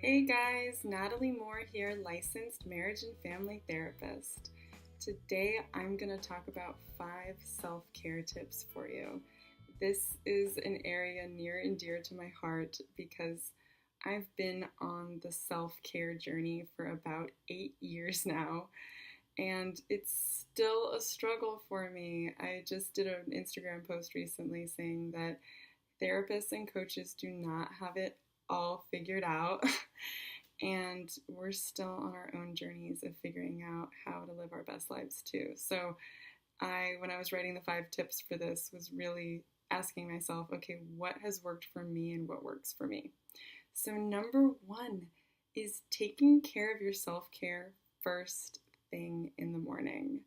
Hey guys, Natalie Moore here, licensed marriage and family therapist. Today I'm going to talk about 5 self-care tips for you. This is an area near and dear to my heart because I've been on the self-care journey for about 8 years now, and it's still a struggle for me. I just did an Instagram post recently saying that therapists and coaches do not have it all figured out. And we're still on our own journeys of figuring out how to live our best lives too. So when I was writing the 5 tips for this, was really asking myself, okay, what has worked for me and what works for me? So number 1 is taking care of your self-care first thing in the morning.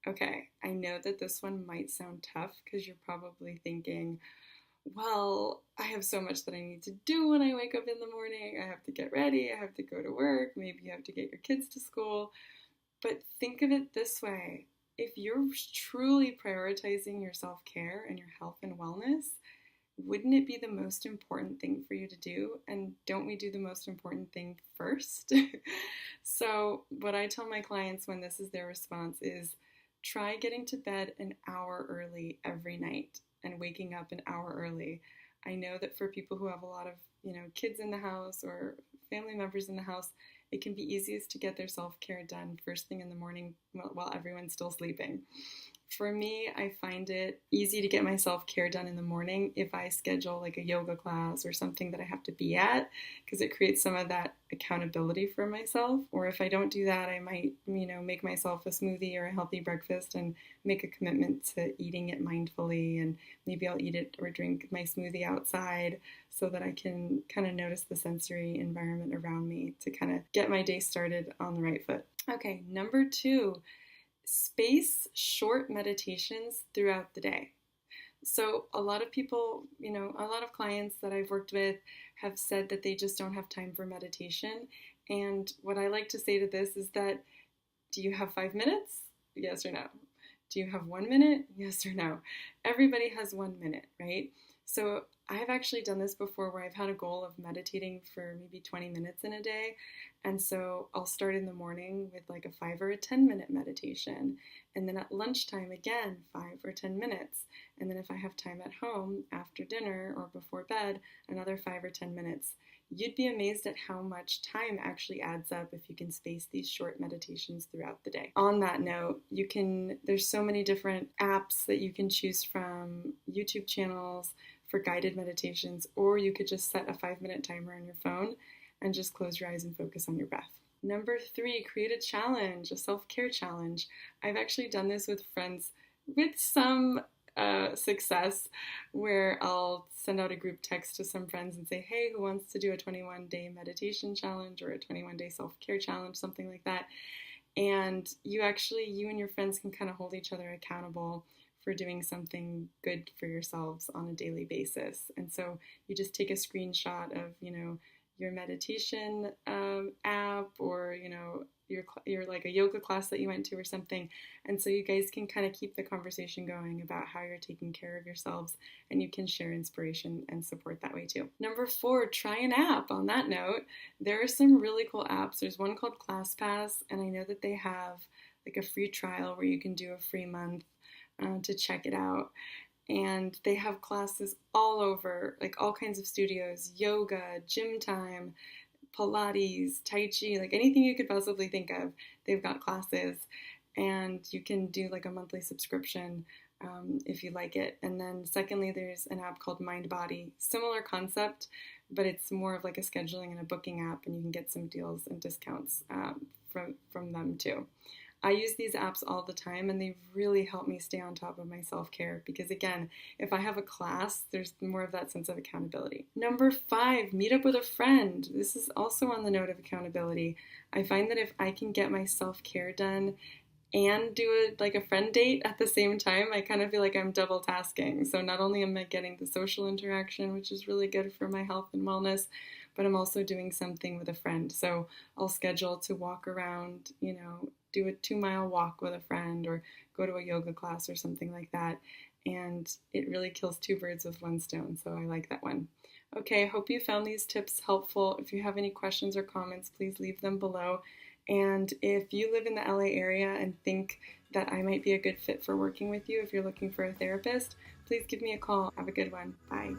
Okay, I know that this one might sound tough because you're probably thinking, well, I have so much that I need to do when I wake up in the morning. I have to get ready, I have to go to work, maybe you have to get your kids to school. But think of it this way. If you're truly prioritizing your self-care and your health and wellness, wouldn't it be the most important thing for you to do? And don't we do the most important thing first? So what I tell my clients when this is their response is try getting to bed an hour early every night and waking up an hour early. I know that for people who have a lot of, kids in the house or family members in the house, it can be easiest to get their self-care done first thing in the morning while everyone's still sleeping. For me, I find it easy to get my self-care done in the morning if I schedule like a yoga class or something that I have to be at, because it creates some of that accountability for myself. Or if I don't do that, I might, make myself a smoothie or a healthy breakfast and make a commitment to eating it mindfully. And maybe I'll eat it or drink my smoothie outside so that I can kind of notice the sensory environment around me to kind of get my day started on the right foot. Okay, number 2. Space short meditations throughout the day. So a lot of people, a lot of clients that I've worked with have said that they just don't have time for meditation. And what I like to say to this is that, do you have 5 minutes? Yes or no? Do you have 1 minute? Yes or no? Everybody has 1 minute, right? So I've actually done this before where I've had a goal of meditating for maybe 20 minutes in a day. And so I'll start in the morning with like a 5 or a 10-minute meditation. And then at lunchtime, again, 5 or 10 minutes. And then if I have time at home after dinner or before bed, another 5 or 10 minutes. You'd be amazed at how much time actually adds up if you can space these short meditations throughout the day. On that note, there's so many different apps that you can choose from, YouTube channels for guided meditations, or you could just set a 5-minute timer on your phone and just close your eyes and focus on your breath. Number 3, create a challenge, a self-care challenge. I've actually done this with friends with some success, where I'll send out a group text to some friends and say, hey, who wants to do a 21-day meditation challenge or a 21-day self-care challenge, something like that. And you and your friends can kind of hold each other accountable for doing something good for yourselves on a daily basis. And so you just take a screenshot of, your meditation app, or, your like a yoga class that you went to or something. And so you guys can kind of keep the conversation going about how you're taking care of yourselves, and you can share inspiration and support that way too. Number 4, try an app. On that note, there are some really cool apps. There's one called ClassPass, and I know that they have like a free trial where you can do a free month to check it out. And they have classes all over, like all kinds of studios, yoga, gym time, Pilates, Tai Chi, like anything you could possibly think of, they've got classes. And you can do like a monthly subscription if you like it. And then secondly, there's an app called MindBody, similar concept, but it's more of like a scheduling and a booking app, and you can get some deals and discounts from them too. I use these apps all the time, and they really help me stay on top of my self-care because, again, if I have a class, there's more of that sense of accountability. Number 5, meet up with a friend. This is also on the note of accountability. I find that if I can get my self-care done and do a friend date at the same time, I kind of feel like I'm double tasking. So not only am I getting the social interaction, which is really good for my health and wellness, but I'm also doing something with a friend. So I'll schedule to walk around, do a 2-mile walk with a friend, or go to a yoga class or something like that. and it really kills two birds with one stone, so I like that one. Okay, I hope you found these tips helpful. If you have any questions or comments, please leave them below. And if you live in the LA area and think that I might be a good fit for working with you, if you're looking for a therapist, please give me a call. Have a good one. Bye.